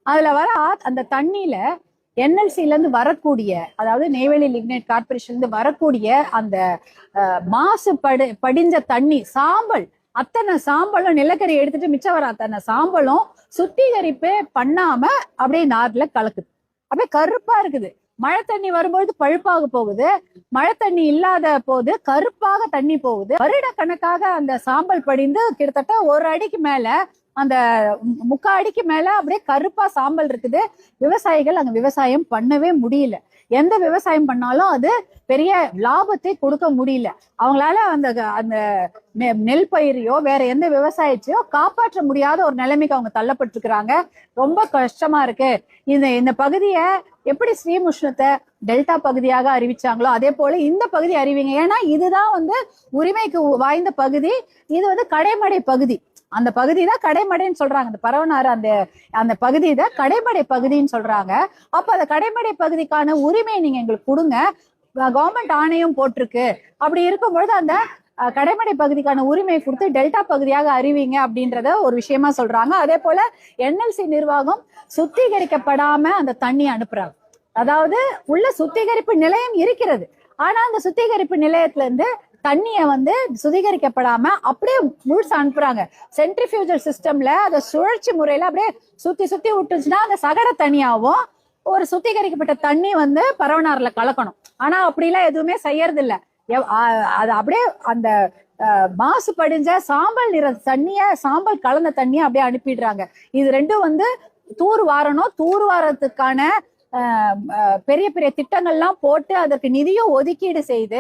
அதுல வர அந்த தண்ணியில என்எல்சில இருந்து வரக்கூடிய, அதாவது நெய்வேலி லிக்னைட் கார்பரேஷன்ல இருந்து வரக்கூடிய அந்த மாசு படிஞ்ச தண்ணி, சாம்பல், அத்தனை சாம்பலும் நிலக்கரி எடுத்துட்டு மிச்சம் வர அத்தனை சாம்பலும் சுத்திகரிப்பே பண்ணாம அப்படியே நார்ல கலக்குது. அப்படியே கருப்பா இருக்குது. மழை தண்ணி வரும்போது பழுப்பாக போகுது, மழை தண்ணி இல்லாத போது கருப்பாக தண்ணி போகுது. வருட கணக்காக அந்த சாம்பல் படிந்து கிட்டத்தட்ட ஒரு அடிக்கு மேல, அந்த 3/4 அடிக்கு மேல அப்படியே கருப்பா சாம்பல் இருக்குது. விவசாயிகள் அங்க விவசாயம் பண்ணவே முடியல. எந்த விவசாயம் பண்ணாலும் அது பெரிய லாபத்தை கொடுக்க முடியல. அவங்களால அந்த அந்த நெல் பயிரையோ வேற எந்த விவசாயத்தையோ காப்பாற்ற முடியாத ஒரு நிலைமைக்கு அவங்க தள்ளப்பட்டிருக்கிறாங்க. ரொம்ப கஷ்டமா இருக்கு. இந்த பகுதியை எப்படி ஸ்ரீமுஷ்ணத்தை டெல்டா பகுதியாக அறிவிச்சாங்களோ அதே போல இந்த பகுதி அறிவிங்க. ஏன்னா இதுதான் உரிமைக்கு வாய்ந்த பகுதி. இது கடைமடை பகுதி. அந்த பகுதி தான் கடைமடைன்னு சொல்றாங்க. அந்த பரவனாறு அந்த பகுதி தான் கடைமடை பகுதின்னு சொல்றாங்க. அப்ப அந்த கடைமடை பகுதிக்கான உரிமையை நீங்க எங்களுக்கு கொடுங்க. கவர்மெண்ட் ஆணையம் போட்டிருக்கு. அப்படி இருக்கும்பொழுது அந்த கடைமடை பகுதிக்கான உரிமையை கொடுத்து டெல்டா பகுதியாக அறிவிங்க அப்படின்றத ஒரு விஷயமா சொல்றாங்க. அதே போல என்எல்சி நிர்வாகம் சுத்திகரிக்கப்படாம அந்த தண்ணி அனுப்புறாங்க. அதாவது உள்ள சுத்திகரிப்பு நிலையம் இருக்கிறது, ஆனா அந்த சுத்திகரிப்பு நிலையத்துல இருந்து தண்ணிய சுத்திகரிக்கப்படாம அப்படியே முழுசா அனுப்புறாங்க. சென்ட்ரிஃபியூஜல் சிஸ்டம்ல அதை சுழற்சி முறையில அப்படியே சுத்தி சுத்தி விட்டுச்சுன்னா அந்த சகட தண்ணியாவும் ஒரு சுத்திகரிக்கப்பட்ட தண்ணி பரவனாறுல கலக்கணும். ஆனா அப்படிலாம் எதுவுமே செய்யறது இல்ல. அது அப்படியே அந்த மாசு படிஞ்ச சாம்பல் நிற தண்ணிய, சாம்பல் கலந்த தண்ணிய அப்படியே அனுப்பிடுறாங்க. இது ரெண்டும் தூர் வாரணும். தூர் வாரத்துக்கான பெரிய பெரிய திட்டங்கள்லாம் போட்டு அதற்கு நிதியும் ஒதுக்கீடு செய்து